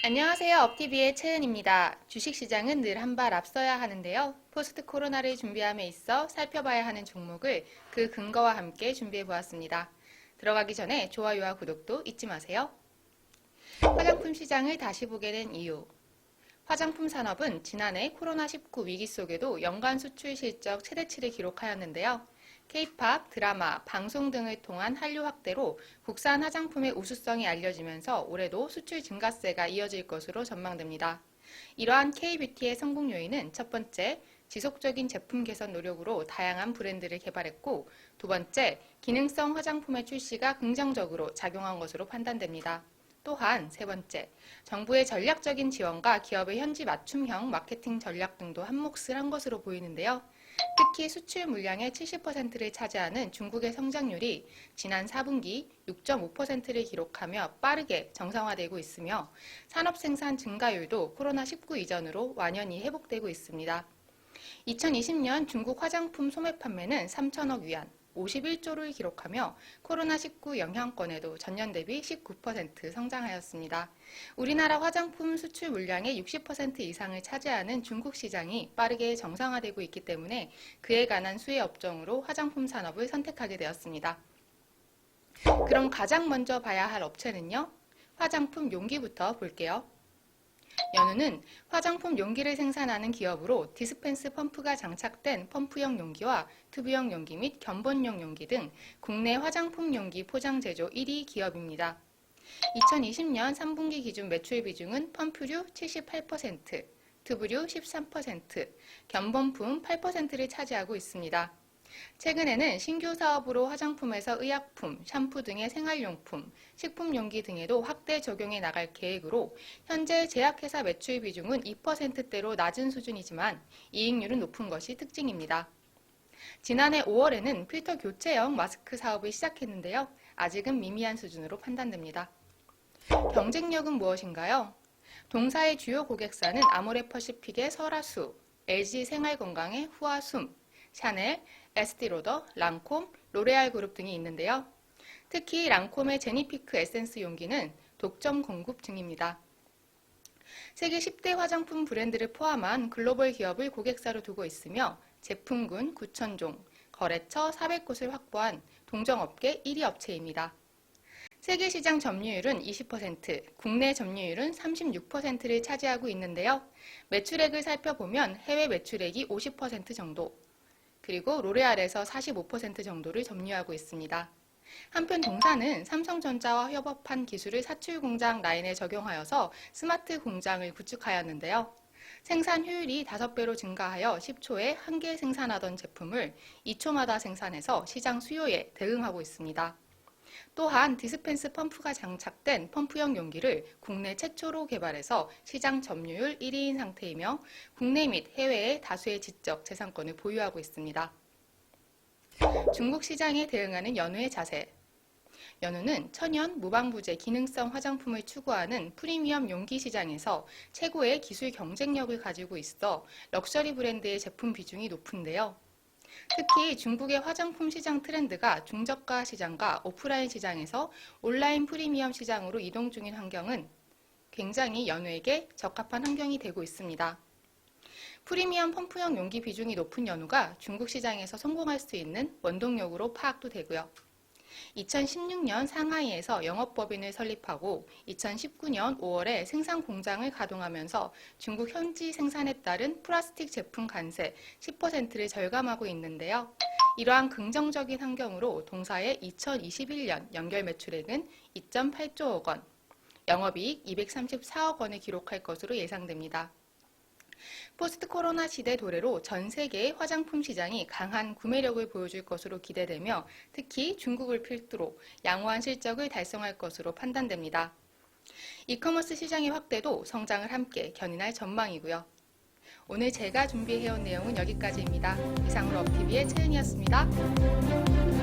안녕하세요. 업티비의 채은입니다. 주식시장은 늘 한 발 앞서야 하는데요. 포스트 코로나를 준비함에 있어 살펴봐야 하는 종목을 그 근거와 함께 준비해 보았습니다. 들어가기 전에 좋아요와 구독도 잊지 마세요. 화장품 시장을 다시 보게 된 이유. 화장품 산업은 지난해 코로나19 위기 속에도 연간 수출 실적 최대치를 기록하였는데요. K-팝, 드라마, 방송 등을 통한 한류 확대로 국산 화장품의 우수성이 알려지면서 올해도 수출 증가세가 이어질 것으로 전망됩니다. 이러한 K-뷰티의 성공 요인은 첫 번째, 지속적인 제품 개선 노력으로 다양한 브랜드를 개발했고, 두 번째, 기능성 화장품의 출시가 긍정적으로 작용한 것으로 판단됩니다. 또한 세 번째, 정부의 전략적인 지원과 기업의 현지 맞춤형 마케팅 전략 등도 한몫을 한 것으로 보이는데요. 특히 수출 물량의 70%를 차지하는 중국의 성장률이 지난 4분기 6.5%를 기록하며 빠르게 정상화되고 있으며 산업 생산 증가율도 코로나19 이전으로 완연히 회복되고 있습니다. 2020년 중국 화장품 소매 판매는 3천억 위안, 51조를 기록하며 코로나19 영향권에도 전년 대비 19% 성장하였습니다. 우리나라 화장품 수출 물량의 60% 이상을 차지하는 중국 시장이 빠르게 정상화되고 있기 때문에 그에 관한 수혜 업종으로 화장품 산업을 선택하게 되었습니다. 그럼 가장 먼저 봐야 할 업체는요? 화장품 용기부터 볼게요. 연우는 화장품 용기를 생산하는 기업으로 디스펜스 펌프가 장착된 펌프형 용기와 튜브형 용기 및 견본용 용기 등 국내 화장품 용기 포장 제조 1위 기업입니다. 2020년 3분기 기준 매출 비중은 펌프류 78%, 튜브류 13%, 견본품 8%를 차지하고 있습니다. 최근에는 신규 사업으로 화장품에서 의약품, 샴푸 등의 생활용품, 식품 용기 등에도 확대 적용해 나갈 계획으로 현재 제약회사 매출 비중은 2%대로 낮은 수준이지만 이익률은 높은 것이 특징입니다. 지난해 5월에는 필터 교체형 마스크 사업을 시작했는데요. 아직은 미미한 수준으로 판단됩니다. 경쟁력은 무엇인가요? 동사의 주요 고객사는 아모레퍼시픽의 설화수, LG생활건강의 후아숨, 샤넬, 에스티로더, 랑콤, 로레알 그룹 등이 있는데요. 특히 랑콤의 제니피크 에센스 용기는 독점 공급 중입니다. 세계 10대 화장품 브랜드를 포함한 글로벌 기업을 고객사로 두고 있으며 제품군 9,000종, 거래처 400곳을 확보한 동정업계 1위 업체입니다. 세계 시장 점유율은 20%, 국내 점유율은 36%를 차지하고 있는데요. 매출액을 살펴보면 해외 매출액이 50% 정도, 그리고 로레알에서 45% 정도를 점유하고 있습니다. 한편 동사는 삼성전자와 협업한 기술을 사출 공장 라인에 적용하여서 스마트 공장을 구축하였는데요. 생산 효율이 5배로 증가하여 10초에 1개 생산하던 제품을 2초마다 생산해서 시장 수요에 대응하고 있습니다. 또한 디스펜스 펌프가 장착된 펌프형 용기를 국내 최초로 개발해서 시장 점유율 1위인 상태이며 국내 및 해외에 다수의 지적 재산권을 보유하고 있습니다. 중국 시장에 대응하는 연우의 자세. 연우는 천연 무방부제 기능성 화장품을 추구하는 프리미엄 용기 시장에서 최고의 기술 경쟁력을 가지고 있어 럭셔리 브랜드의 제품 비중이 높은데요. 특히 중국의 화장품 시장 트렌드가 중저가 시장과 오프라인 시장에서 온라인 프리미엄 시장으로 이동 중인 환경은 굉장히 연우에게 적합한 환경이 되고 있습니다. 프리미엄 펌프형 용기 비중이 높은 연우가 중국 시장에서 성공할 수 있는 원동력으로 파악도 되고요. 2016년 상하이에서 영업법인을 설립하고 2019년 5월에 생산 공장을 가동하면서 중국 현지 생산에 따른 플라스틱 제품 관세 10%를 절감하고 있는데요. 이러한 긍정적인 환경으로 동사의 2021년 연결 매출액은 2.8조억 원, 영업이익 234억 원을 기록할 것으로 예상됩니다. 포스트 코로나 시대 도래로 전 세계의 화장품 시장이 강한 구매력을 보여줄 것으로 기대되며 특히 중국을 필두로 양호한 실적을 달성할 것으로 판단됩니다. 이커머스 시장의 확대도 성장을 함께 견인할 전망이고요. 오늘 제가 준비해온 내용은 여기까지입니다. 이상으로 업티비의 채은이었습니다.